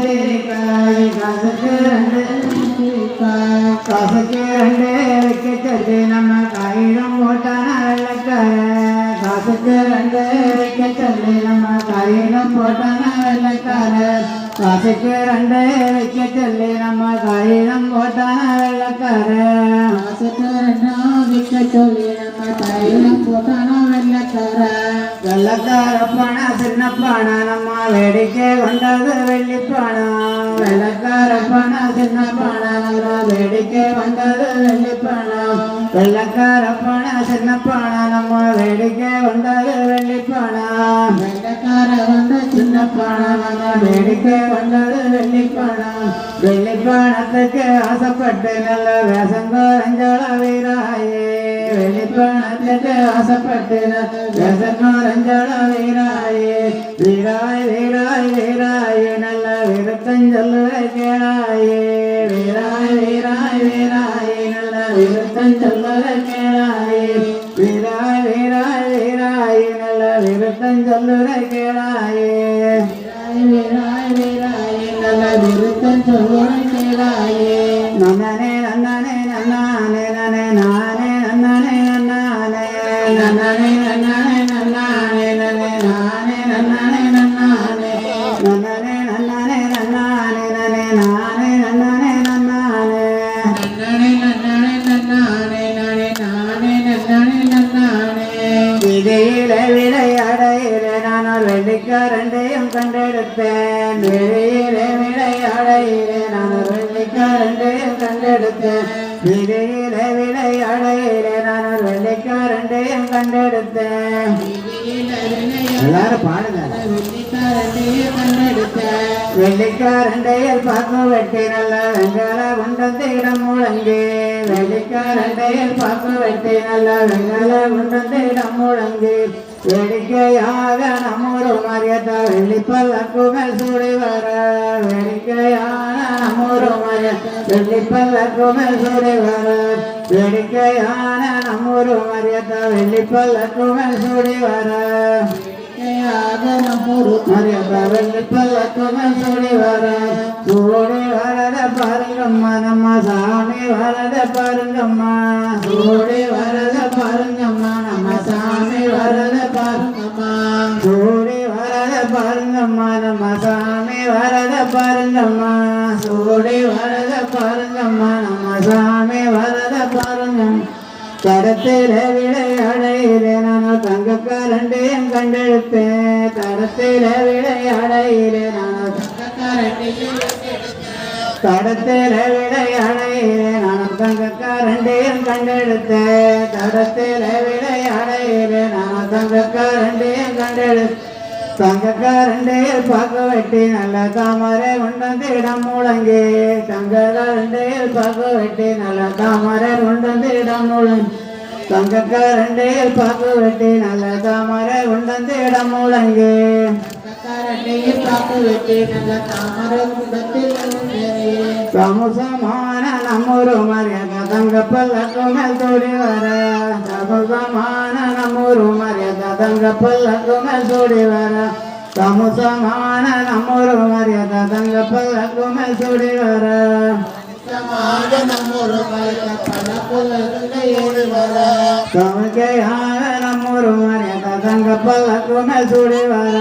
தீக்காய் காசுக்கு ரெண்டு காசுக்கு ரெண்டு வைக்க சொல்லி நம்ம காகிதம் போட்டான வெள்ளக்கார காசுக்கு ரெண்டு வைக்க சொல்லி நம்ம காகிதம் போட்டான வெள்ளக்கார காசுக்கு ரெண்டு வைக்க சொல்லி நம்ம காகிதம் போட்டான வெள்ளக்கார காசுக்கு ரெண்டு வைக்க சொல்லி நம்ம காகிதம் போட்டான வெள்ளக்கார வெள்ளக்கார பணம் சின்ன பணம் நம்ம வேடிக்கை கொண்டது வெள்ளி பணம் வெள்ளக்கார பணம் சின்ன பணம் வேடிக்கை கொண்டது வெள்ளி பணம் வெள்ளக்கார பணம் சின்ன பணம் நம்ம வேடிக்கை கொண்டது வெள்ளி பணம் வெள்ளக்கார வந்து சின்ன பணம் நம்ம வேடிக்கை கொண்டது வெள்ளி பணம் வெள்ளி பணத்துக்கு ஆசைப்பட்டு நல்ல வேசங்கோரஞ்சோள வீராயே வெள்ளி பணத்துக்கு ஆசைப்பட்டு வேசங்கோரஞ்சோள வீராயே வீராய் வீராய் வீராயே நல்ல விருத்தஞ்சொல்லுவ கேளாயே வீராய் வீராய் வீராயே நல்ல விருத்தஞ்சொல்லுவ கேளாயே வீராய் வீராய் வீராயே நல்ல விருத்தஞ்சொல்லுவ கேளாயே வீராய் வீராயே நல்ல விருத்தஞ்சொல்லுவ கேளாயே நன்னனே நன்னனே நன்னானே நனே நானே நன்னனே நன்னானே நன்னனே நன்னனே நன்னானே நனே நானே நன்னனே நன்னானே நன்னனே நன்னனே நன்னானே நனே நானே நன்னனே நன்னானே நன்னனே நன்னனே நன்னானே நனே நானே நன்னனே நன்னானே விதையிலே விளையாடையிலே நான் ஒரு வெள்ளிக்காரண்டையும் கண்டெடுத்தேன் விதையிலே விளையாடையிலே நான் ஒரு வெள்ளிக்காரண்டையும் கண்டெடுத்தேன் விதையிலே விளையாடையிலே நான் ஒரு வெள்ளிக்காரண்டையும் கண்டெடுத்தேன் எல்லாரும் பாடுங்க வெள்ளிக்காரண்டையில் பார்க்க வெட்டி நல்ல வெங்கால குண்டத்திடம் முழங்கி வெள்ளிக்காரண்டையில் பார்க்க வெட்டி நல்ல வெங்கால குண்டத்திடம் முழங்கி வேடிக்கையாக நம்மூரு மரியத்த வெள்ளிப்பல்லக்கு மேல் சூடி வர வேடிக்கையான நம்மூரு மரியத்த வெள்ளிப்பல்லக்கு மேல் சூடி வர வேடிக்கையான நம்மூரு மரியத்த வெள்ளிப்பல்லக்கு மேல் சூடி வர நம்மூரு மரியத்த வெள்ளிப்பல்லக்கு மேல் சூடி வர சூடி வரத பாருங்கம்மா நம்ம சாமி வரத பாருங்கம்மா சூடி வரத பாருங்கம்மா நம்ம சாமி வரத பாருங்கம்மா சூடி வரத பாருங்கம்மா நம்ம சாமி வரத பாருங்கம்மா சூடி வரத பாருங்கம்மா நம்ம சாமி வரத பாருங்கம்மா தடத்திலே விளையாடையிலே நான் தங்கக்காரண்டையும் கண்டெடுத்தேன் தடத்திலே விளையாடையிலே நான் தடத்திலே விளையாடையிலே நான் தங்கக்காரண்டையும் கண்டெடுத்தேன் தடத்திலே விளையாடையிலே நான் தங்கக்காரண்டையும் கண்டெடுத்தேன் தங்கக்காரண்டையில் பார்க்க வெட்டி நல்ல தாமரை உண்டந்திடம் முழங்கி தங்கக்காரண்டையில் பார்க்க வெட்டி நல்ல தாமரை உண்டந்திடம் முழங்கி தங்கக்காரண்டையில் பார்க்க வெட்டி நல்ல தாமரை உண்டந்திடம் முழங்கி தங்கக்காரண்டையில் பார்க்க வெட்டி நல்ல தாமரை உண்டந்திடம் சமுசமான நம்மூரு மரியாத தங்கப்பல்லக்கு மேல் தோடி வர சமுசமான நம்மூரு மரியாத தங்கப்பல்லக்கு மேல் சூடி வர சமுசமான நம்மூரு மரியாத தங்கப்பல்லக்கு மேல் சூடி வர சமக்கையாக நம்மூரு மரியாத தங்கப்பல்லக்கு மேல் சூடி வர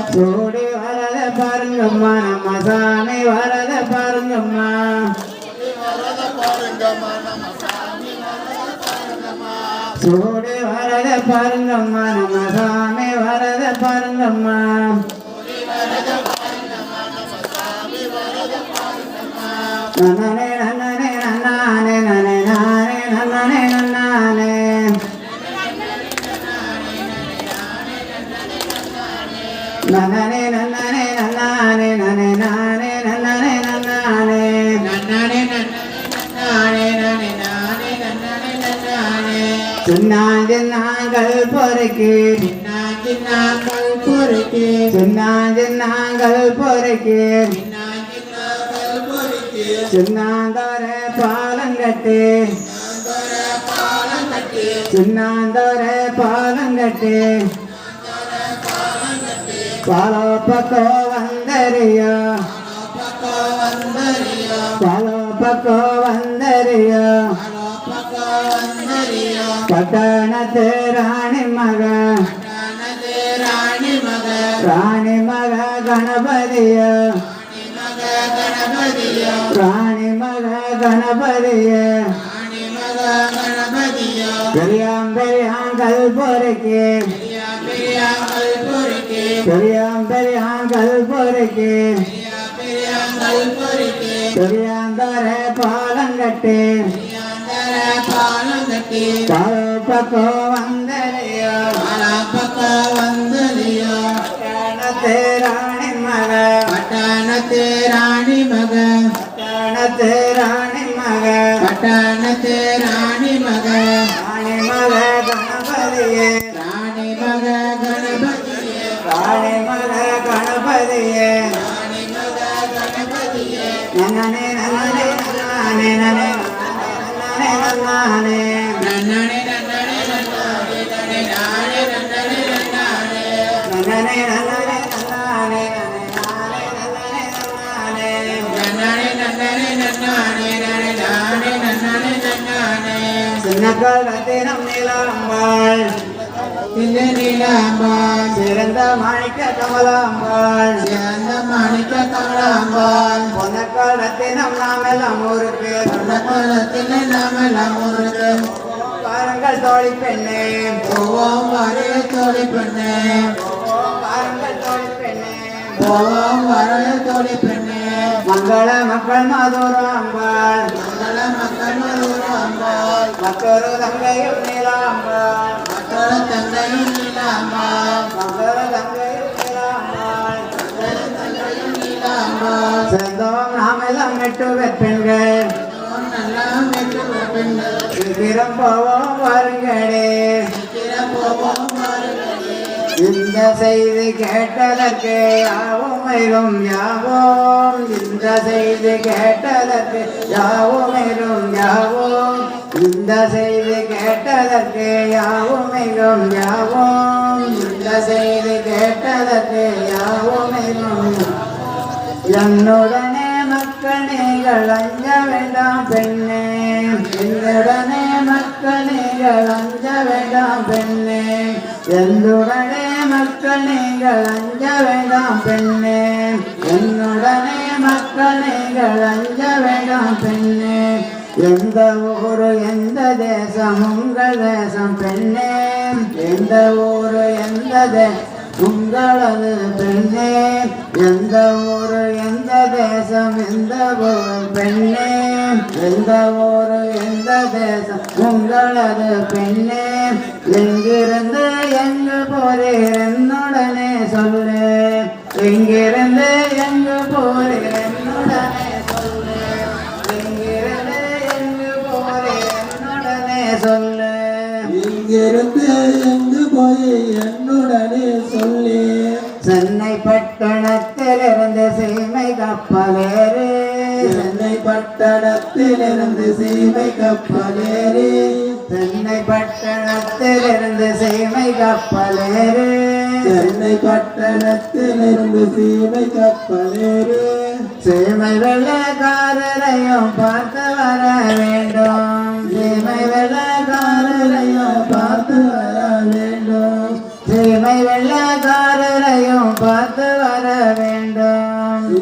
சூடி வரத பாருங்கம்மா நம்ம சாமி வரத பாருங்கம்மா சூடி வரத பாருங்கம்மா நம்ம சாமி வரத பாருங்கம்மா நன்னனே நன்னனே நன்னானே நனே நானே நன்னனே நன்னானே நன்னனே நன்னனே நன்னானே நனே நானே நன்னனே நன்னானே நன்னனே நன்னானே நனே நானே நன்னனே நன்னானே சின்னாங்கள் பொறுக்கி சின்னாங்கள் பொறுக்கி சின்னாங்கள் பொறுக்கி சின்னாந்தோர பாலங்கட்டி சின்னாந்தோர பாலங்கட்டி பாலோ பக்கோ வந்தரியோ பாலோ பக்கோ வந்தரியோ பட்டணத்து ராணி மக ராணி மக கணபதிய ராணி மக கணபதிய பெரியாம் பெரியாங்கல் பொறுக்கி பெரியாம் பெரியாங்கல் பொறுக்கி பெரியாந்தர பாலங்கட்டி பாலோ பக்கோ வந்தலையோ பட்டணத்து ராணி மக பட்டணத்து ராணி மக பட்டணத்து ராணி மக பட்டணத்து ராணி மக ராணி மக கணபதியே ராணி மக கணபதியே ராணி மக கணபதியே ராணி மக கணபதியே நன்னனே நன்னனே நன்னனே நன்னனே நன்னனே நன்னனே நன்னனே நன்னனே நானே நன்னனே நன்னனே நன்னனே நன்னனே நன்னனே நன்னனே நன்னனே நன்னனே நானே நன்னனே நன்னனே சின்னக்கால் ரத்தினம் நீலாம்பாள் இந்த நீலாம்பாள் சிறந்த மாணிக்க கமலாம்பாள் சிறந்த மாணிக்க கமலாம்பாள் பொன்னக்கால் ரத்தினம் நாமெல்லாம் ஊருக்கு குலத்தில் நாமெல்லாம் ஊருக்கு பாருங்கள் தோழி பெண்ணே போவோம் வரைய தோழி பெண்ணே பாருங்கள் தோழி பெண்ணே போவோம் வரைய தோழி பெண்ணே மங்கள மக்கள் மாதூராம்பாள் மங்கள மக்கள் மதுராம்பாள் மற்றொரு தங்கையும் நீலாம்பாள் மற்றொரு தந்தையும் நீலாம்பாள் மங்கள தங்கையும் நீலாம்பாள் தந்தையும் நீலாம்பாள் சிறந்தோம் நாமெல்லாம் எட்டு பெண்கள் நல்லா வெற்றி பெண்கள் சீக்கிரம் போவோம் வாருங்களே போவோம் வருகிறே இந்த செய்தி கேட்டதற்கு யாவும் யாவோம் இந்த செய்தி கேட்டதற்கு யாவும் யாவோம் இந்த செய்தி கேட்டதற்கு யாவும் யாவோம் இந்த செய்தி கேட்டதற்கு யாவும் என்னுடனே மக்கள் அஞ்ச வேண்டாம் பெண்ணே என்னுடனே மக்கள் அஞ்ச வேண்டாம் பெண்ணே என்னுடனே மக்கள் அஞ்ச வேண்டாம் பெண்ணே என்னுடனே மக்கள் அஞ்ச வேண்டாம் பெண்ணே எந்த ஊரு எந்த தேசம் உங்கள் தேசம் பெண்ணே எந்த ஊரு எந்த தேசம் உங்களது பெண்ணே எந்த ஊரு எந்த தேசம் எந்த ஊர் பெண்ணே எந்த ஊரு எந்த தேசம் உங்களது பெண்ணே எங்கிருந்து எங்கு போறீர் என்னுடனே சொல்லு எங்கிருந்து எங்கு போறீர் என்னுடனே சொல்லு எங்கிருந்து எங்கு போறீர் என்னுடனே சொல்லு இங்கிருந்து எங்கு போய் என்னுடனே சொல்லி சென்னை பட்டணத்திலிருந்து சீமை கப்பலேறு சென்னை பட்டணத்திலிருந்து சீமை கப்பலேறி சென்னை பட்டணத்திலிருந்து சீமை கப்பலேறு சென்னை பட்டணத்திலிருந்து சீமை கப்பலேறி சீமை வெள்ளக்காரரையும் பார்த்து வர வேண்டும் சீமை வெள்ளக்காரரையும் பார்த்து வர வேண்டும் சீமை வெள்ளக்காரரையும் பார்த்து வர வேண்டும்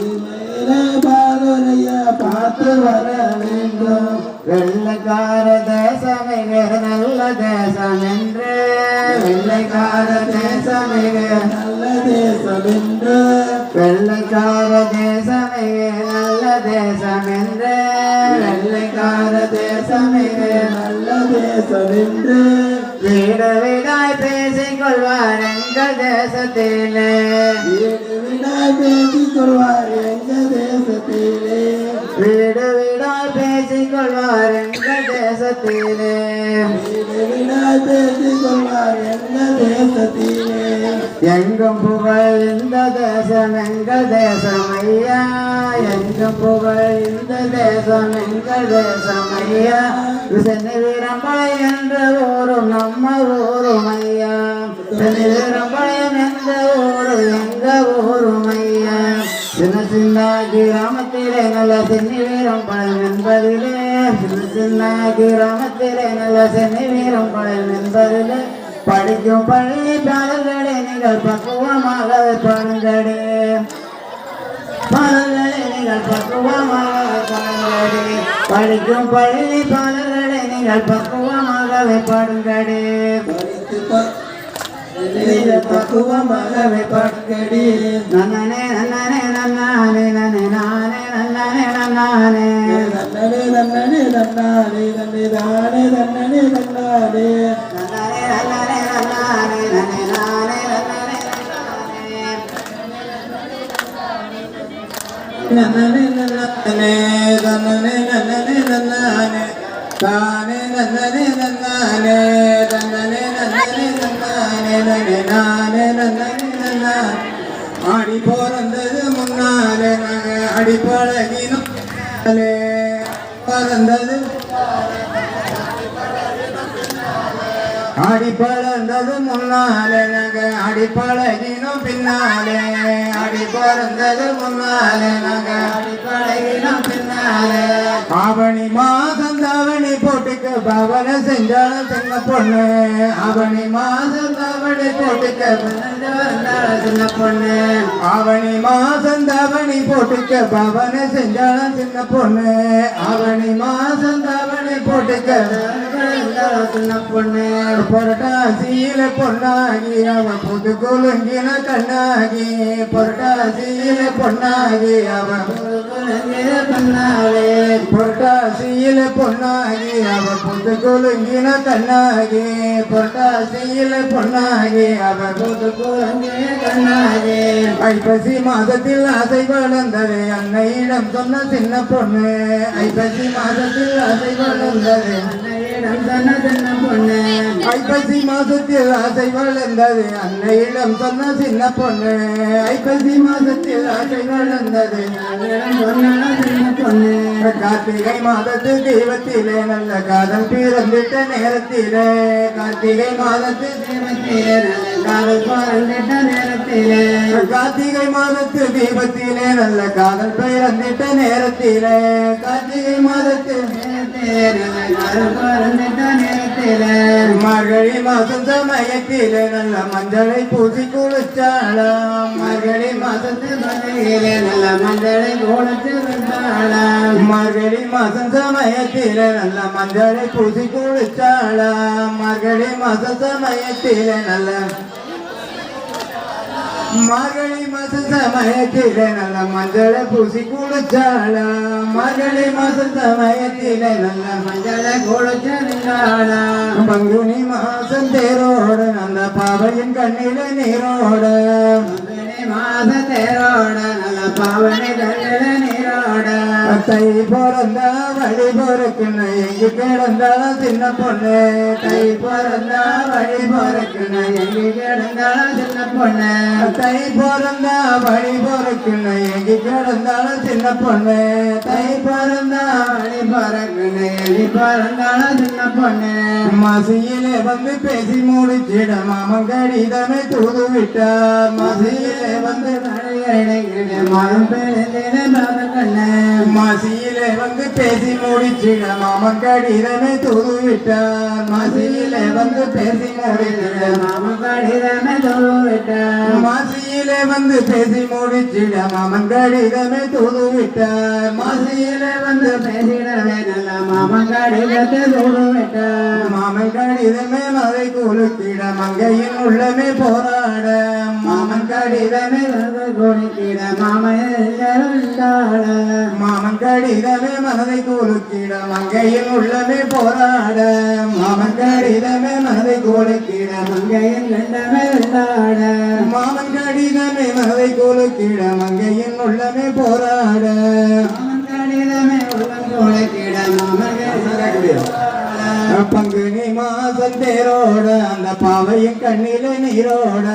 பாலுரைய பார்த்து வர வேண்டும் வெள்ளைக்கார தேசமிக நல்ல தேசம் என்று வெள்ளைக்கார தேசமிக நல்ல தேசம் என்று வெள்ளைக்கார தேசமிக நல்ல தேசம் என்று வெள்ளைக்கார தேசமிக நல்ல தேசம் என்று வீடு வீடாய் பேசிக் கொள்வார் எங்கள் தேசத்திலே வீடு வீடாய் பேசிக் கொள்வார் எங்கள் தேசத்திலே வீடு வீடாய் பேசிக் கொள்வார் எங்கள் தேசத்திலே வீடு வீடாய் பேசிக் கொள்வார் எங்கள் தேசத்திலே எங்கும் புகழ் இந்த தேசம் எங்கள் தேசம் ஐயா எங்கும் புகழ் இந்த தேசம் எங்கள் தேசம் ஐயா சென்னை வீரம்பாளையம் என்ற ஊரும் நம்ம ஊரும் ஐயா சென்னை வீரம்பாளையம் என்ற ஊரு எங்க சின்ன கிராமத்திலே நல்ல சென்னி வீரம் பழம் என்பதிலே சின்ன கிராமத்திலே நல்ல சென்னி வீரம் பழம் என்பதிலே படிக்கும் பள்ளி பாடல்களை நீங்கள் பக்குவமாக பாடுங்களே பாடல்களை நீங்கள் பக்குவமாக பாடுங்களே படிக்கும் பள்ளி பாடல்களை நீங்கள் பக்குவமாகவே பாடுங்களே பக்குவமாகவே பாடுங்கடி நன்னனே நன்னனே நன்னானே நன்னே நானே நன்னனே நன்னானே நன்னனே நன்னனே நன்னானே நன்னே நானே நன்னனே நன்னானே நன்னனே நன்னனே நன்னானே நன்னே நானே நன்னனே நன்னனே நன்னனே நன்னனே நன்னனே நன்னானே தானே நன்னனே நன்னானே நன்னனே நன்னனே நன்னானே நன்னே நானே நன்னனே நன்னானே ஆடி பிறந்தது முன்னாலே நாங்கள் அடி பழகினோம் பிறந்தது அடி பழந்தது முன்னாலே நாங்கள் அடி பழகினோம் பின்னாலே அடி பிறந்தது முன்னாலே நாங்கள் அடி பழகினோம் பின்னாலே ஆவணி மாதம் தாவணி போட்டுக்க பவன செஞ்சாலும் சின்ன பொண்ணு ஆவணி மாதம் தாவணி போட்டுக்க சின்ன பொண்ணு ஆவணி மாதம் தாவணி போட்டுக்க பவன செஞ்சாலும் சின்ன பொண்ணு ஆவணி மாதம் தாவணி போட்டுக்க சின்ன பொண்ணு பொரட்டாசியில பொண்ணாகி அவன் புது குலுங்கின கண்ணாகி பொரட்டாசியில பொண்ணாகி அவன் புது குலுங்கின கண்ணாவே பொரட்டாசியில பொண்ணாகி அவன் புது குலுங்கின கண்ணாகி பொரட்டாசியில பொண்ணாகி அவன் புது குலுங்கின கண்ணாகி ஐப்பசி மாதத்தில் ஆசை வளர்ந்தது அன்னையிடம் சொன்ன சின்ன பொண்ணு ஐப்பசி மாதத்தில் ஆசை வளர்ந்தது ஐப்பசி மாசத்தில் ஆசை வளர்ந்தது அன்னையிடம் சொன்ன சின்ன பொண்ணு ஐப்பசி மாசத்தில் ஆசை வளர்ந்தது சின்ன பொண்ணு கார்த்திகை மாதத்து தெய்வத்திலே நல்ல காதல் பிறந்திட்ட நேரத்திலே கார்த்திகை மாதத்து தெய்வத்திலே நல்ல காதல் பிறந்திட்ட நேரத்திலே கார்த்திகை மாதத்து தீபத்திலே நல்ல காதல் பிறந்திட்ட நேரத்திலே கார்த்திகை மாதத்து மார்கழி மாசம் சமயத்திலே நல்ல மஞ்சளை பூசி குளிச்சாளாம் மார்கழி மாசத்து சமயத்திலே நல்ல மஞ்சளை குளிச்சு விட்டாளாம் மார்கழி மாசம் சமயத்திலே நல்ல மஞ்சளை பூசி குளிச்சாளாம் மார்கழி மாசம் சமயத்திலே நல்ல மார்கழி மாச சமயத்திலே நல்ல மஞ்சளை பூசி குளிச்சாளா மார்கழி மாச சமயத்திலே நல்ல மஞ்சளை குளிச்சாளா பங்குனி மாசம் தேரோட அந்த பாவையின் கண்ணில நீரோட பங்குனி மாச தேரோட நல்ல பாவனை கண்ணில நீரோட தை பிறந்தா வழி பொறுக்குன்னு எங்கி கிடந்தாலும் சின்ன பொண்ணு தை பிறந்தா வழி பொறுக்குன்னு எங்கி கிடந்தாலும் சின்ன பொண்ணு தை பிறந்தா வழி பொறுக்குன்னு எங்கி கிடந்தாலும் சின்ன பொண்ணு தை பிறந்தா வழி பொறுக்குன்னு எங்கி பிறந்தாலும் சின்ன பொண்ணு மசியிலே வந்து பேசி முடிச்சிட மாமன் கடிதமே தூது விட்டார் மசியிலே வந்து மனம் மசியிலே வந்து பேசி முடிச்சிட மாமன் கடிதமே தூது விட்டார் மசியிலே வந்து பேசி முடிச்சிட மாமன் கடிதமே தூது விட்டார் மாசியிலே வந்து பேசி முடிச்சிட மாமன் கடிதமே தூது விட்டார் மாசியிலே வந்து பேசிடவே நல்ல மாமன் கடிதத்தை தூது விட்டார் மாமன் கடிதமே மதை குலுக்கிட மங்கையின் உள்ளமே போராட மாமன் கடிதமே குலுக்கிட மாமன் கடிதமே மனதை குலுக்கிட மங்கையின் உள்ளமே போராட மாமன் கடிதமே மனதை குலுக்கிட மங்கையின் உள்ளமே விளையாட மாமன் கடிதமே மனதை குலுக்கிட மங்கையின் உள்ளமே போராட மாமன் கடிதமே உள்ளம் குலுக்கிட மாமன் பங்குனி மாசம் தேரோட அந்த பாவையின் கண்ணில நீரோட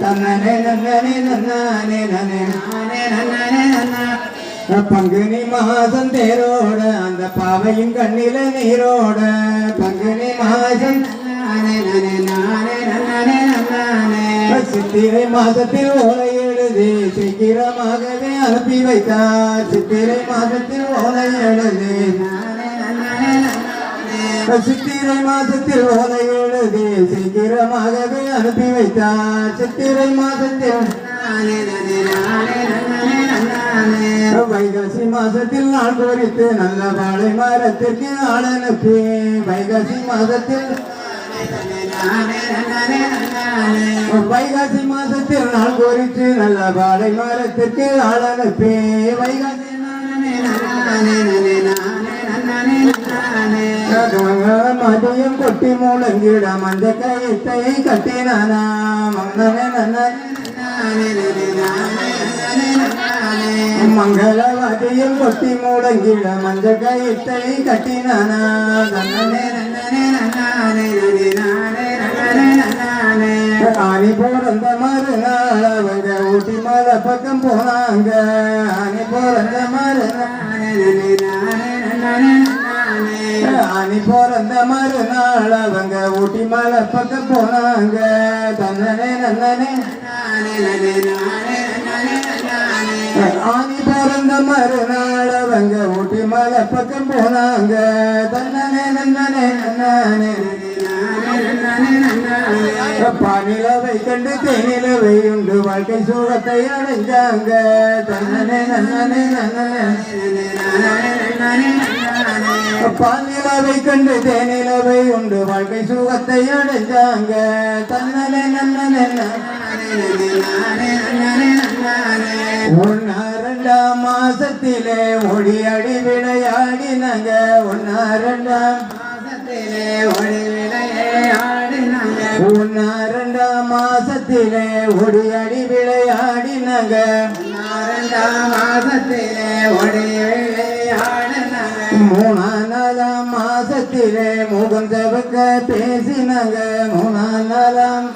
தன்னனே நன்னனே நன்னானே நன்னே நானே நன்னனே நன்னா பங்குனி மாசம் தேரோட அந்த பாவையின் கண்ணில நீரோட பங்குனி மாசம் நானே நானே நானே நன்னனே நன்னானே சித்திரை மாசத்தில் ஓலை எழுதி சீக்கிரமாகவே அனுப்பி வைத்தார் சித்திரை மாதத்தில் ஓலை எழுதி சித்திரை மாதத்தில் ஓலை எழுதி சீக்கிரமாகவே அனுப்பி வைத்தார் சித்திரை மாதத்தில் வைகாசி மாசத்தில் நாள் குறித்து நல்ல வாழை மரத்திற்கு ஆள் அனுப்பி வைகாசி மாதத்தில் நாள் குறித்து நல்ல வாழை மரத்திற்கு ஆள் அனுப்பி வைகாசி மதியம் கொட்டி மூலங்கிட மஞ்ச கயத்தை கட்டினானா மங்களவாதியில் கொட்டி மூடங்கிட மஞ்ச கயிற்றை கட்டினானா ஆனி பிறந்த மறுநாள் அவங்க ஊட்டி மலை பக்கம் போனாங்க ஆனி பிறந்த மறுநாள் அவங்க ஊட்டி மலை பக்கம் போனாங்க தன்னனே நன்னனே ஆனி பிறந்த மறுநாள் அவங்க ஊட்டி மலை பக்கம் போனாங்க தன்னனே நன்னனே நன்னானே பானிலவை கண்டு தேனிலவை உண்டு வாழ்க்கை சுகத்தை அடைஞ்சாங்க தன்னனே நன்னனே நன்னனே பானிலவை கண்டு தேனிலவை உண்டு வாழ்க்கை சுகத்தை அடைஞ்சாங்க தன்னனே நன்னனே ஒன்னா ரெண்டாம் மாசத்திலே ஒடி அடி விளையாடினாங்க ஒன்னா ரெண்டாம் மாசத்திலே ஒடி விளையாடினாங்க ஒன்னா ரெண்டாம் மாசத்திலே ஒடி அடி விளையாடினாங்க ரெண்டாம் மாசத்திலே ஒடி விளையாடினாங்க மூணாம் மாசத்திலே முகம் செவக்க பேசினாங்க மூணாம்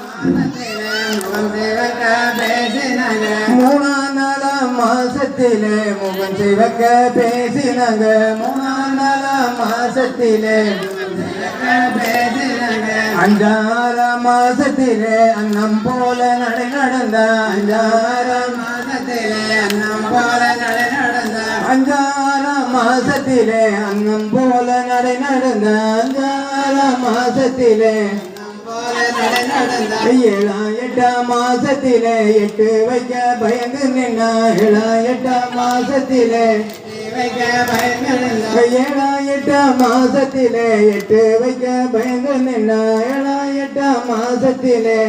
மாசத்திலே முகம் சிவக்க பேசினாங்க மூணாம் மாசத்திலே அஞ்சாறாம் மாசத்திலே அன்னம் போல நடை நடந்த அஞ்சாறாம் மாசத்திலே அன்னம் போல நடை நடந்த அஞ்சாறாம் மாசத்திலே அன்னம் போல நடை நடந்த அஞ்சாறாம் மாசத்திலே ஏழாம் எட்டாம் மாசத்திலே எட்டு வைக்க பயந்து நின்னா ஏழாம் எட்டாம் மாசத்திலே ஏழாம் எட்டாம் மாசத்திலே எட்டு வைக்க பயந்து நின்னா ஏழாம் எட்டாம் மாசத்திலே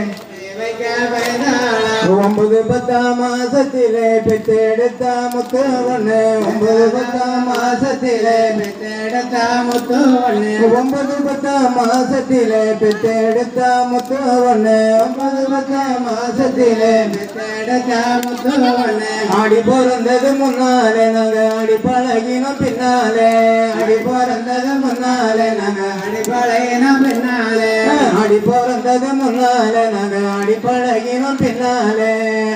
ஒன்பது பத்தாம் மாசத்திலே பெற்றெடுத்த முத்து ஒண்ணு ஒன்பது பத்தாம் மாசத்திலே பெற்றெடுத்த முத்து ஒண்ணு ஒன்பது பத்தாம் மாசத்திலே பெற்றெடுத்த முத்து ஒண்ணு ஒன்பது பத்தாம் மாசத்திலே பெற்றெடுத்த முத்து ஒண்ணு ஆடி பிறந்தது முன்னாலே நாங்க ஆடி பழகினோம் பின்னாலே ஆடி பிறந்தது முன்னாலே நாங்க ஆடி பழகினோம் பின்னாலே ஆடி பிறந்தது முன்னாலே நாங்க ஆடி பழகினோம் பின்னாலே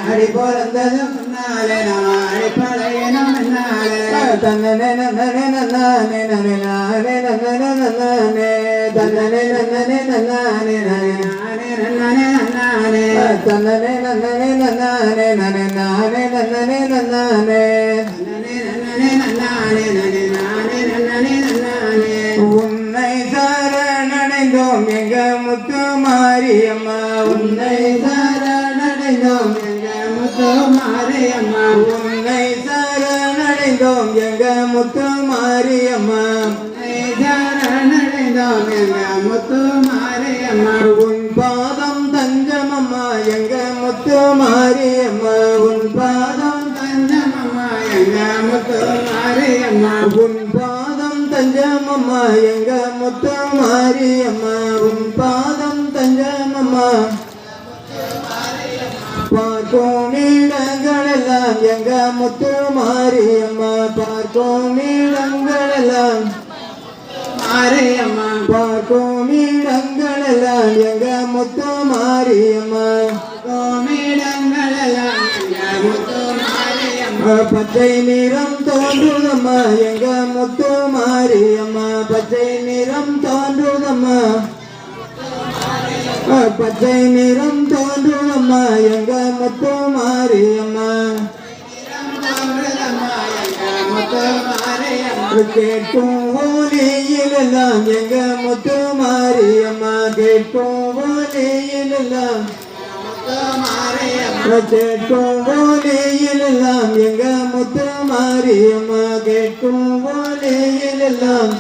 அடி பிறந்தது முன்னாலே நான் ஆடி பழகினோம் பின்னாலே தன்னனே நன்னனே நன்னானே நனே நானே நன்னனே நன்னானே தன்னனே நன்னனே நன்னானே நனே நானே நன்னனே நன்னானே தன்னனே நன்னனே நன்னானே நனே நானே நன்னனே நன்னானே தன்னனே நன்னனே நன்னானே நனே நானே நன்னனே நன்னானே உன்னை சரணடைந்தோம் எங்க முத்து மாரியம்மா உன்னை சரணடைந்தோம் எங்க முத்து மாரியம்மா உன்னை சரணடைந்தோம் எங்க முத்து மாரியம்மா உன்னை சரணடைந்தோம் எங்க முத்து மாரியம்மா உன் பாதம் தஞ்சமம்மா எங்க முத்து மாரியம்மா உன் பாதம் தஞ்சமம்மா எங்க முத்து மாரியம்மா உன் பாதம் தஞ்சமம்மா எங்க முத்து மாரியம்மா உன் பாதம் தஞ்சமம்மா பார்க்கும் இடங்களெல்லாம் எங்க முத்து மாரியம்மா பார்க்கும் இடங்களெல்லாம் மாரியம்மா பார்க்கும் இடங்களெல்லாம் எங்க முத்து மாரியம்மா பார்க்கும் இடங்களெல்லாம் எங்க முத்து மாரியம்மா பச்சை நிறம் தோன்றுதம்மா எங்க முத்து மாரியம்மா பச்சை நிறம் தோன்றுதம்மா பச்சை நிறம் தோன்றுதம்மா எங்க முத்து மாரியம்மா கேட்கும் ஓலியிலெல்லாம் எங்க முத்து மாரியம்மா கேட்கும் ஓலியிலெல்லாம் கேட்கும் ஓலியிலெல்லாம் எங்க முத்து மாரியம்மா கேட்கும் ஓலியிலெல்லாம்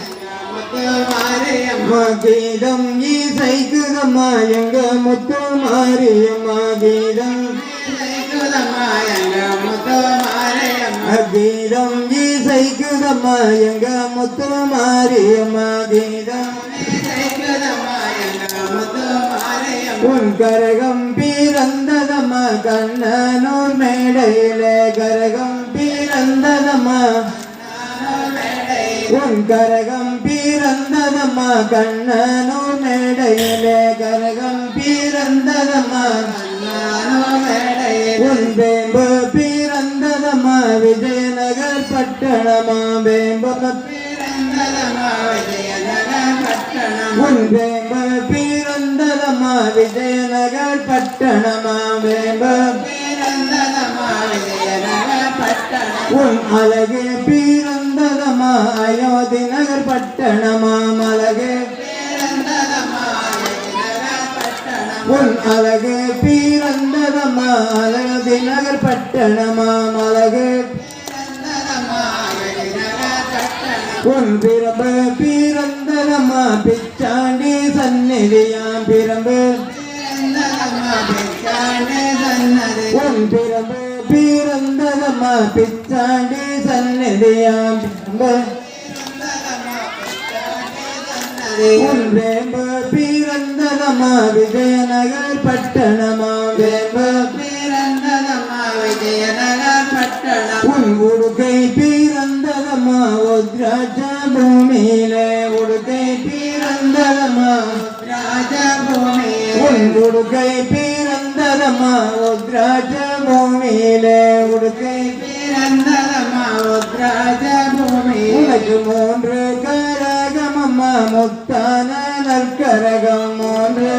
கீதம் இசைக்குதம்மா எங்க முத்து மாரியம்மா கீதம் கீதம் இசைக்குதம்மா எங்க முத்து மாரியம்மா கீதம் உன் கரகம் பிறந்ததம்மா கண்ணனூர் மேடையிலே கரகம் பிறந்ததம்மா உன் கரகம் பிறந்ததம்மா கண்ணனூர் மேடையிலே கரகம் பிறந்ததம்மா உன் வேம்பு பிறந்ததம்மா விஜயநகர் பட்டணமா வேம்பு உன் வேம்பு பிறந்ததம்மா விஜயநகர் பட்டணமா வேம்பு உன் அழகு பிறந்ததம்மா அயோத்தி நகர் பட்டணமா அழகு உன் அழகு பிறந்ததம்மா அயோத்தி நகர் பட்டணமா அழகு உன் பிரபு பிறந்ததம்மா பிச்சாண்டி சந்நிதியாம் பிரபு உன் பிரபு பிறந்ததம்மா பிச்சாண்டி சந்நிதியாம் உன் வேம்பு பிறந்ததம்மா விஜயநகர் பட்டணமா வேம்பு உன் உடுக்கை பிறந்ததம்மா உத்ராஜ பூமியிலே உடுக்கை பிறந்ததம்மா உன் உடுக்கை பிறந்ததம்மா உத்ராஜ பூமியிலே உடுக்கை உனக்கு மூன்று கரகமம்மா முத்தான நற்கரகம் மூன்று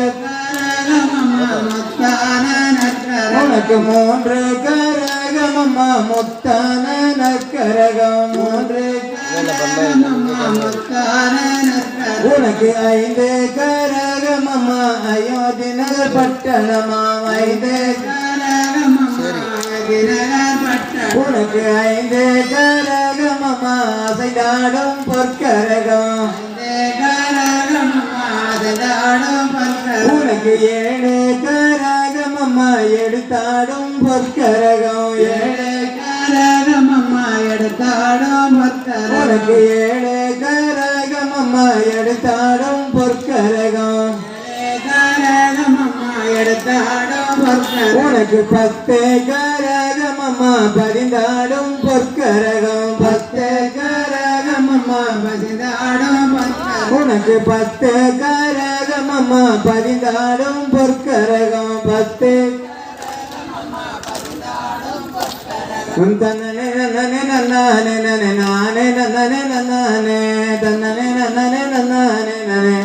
உனக்கு மூன்று கரகமம்மா முத்தான நற்கரகம் மூன்று உனக்கு ஐந்து கரகமம்மா அயோத்தி நகர் பட்டணமா ஐந்து உனக்கு ஐந்து கரகமம்மா அசைதாடும் பொற்கரகம் உனக்கு ஏழு கரகமம்மா எடுத்தாடும் பொற்கரகம் ஏழு உனக்கு ஏழு கரகமம்மா எடுத்தாடும் பொற்கரகம் உனக்கு 10 கரகமம்மா பதிந்தாடும் பொற்கரகம் 10 கரகமம்மா பதிந்தாடும் உனக்கு 10 கரகமம்மா பதிந்தாடும் பொற்கரகம் 10 உன் தன்னனே நன்னனே நன்னானே நனே நானே நன்னனே நன்னானே தன்னனே நன்னனே நன்னானே நனே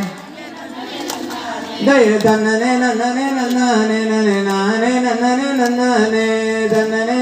தய தன்னனே நன்னனே நன்னானே நனே நானே நன்னனே நன்னானே தன்னனே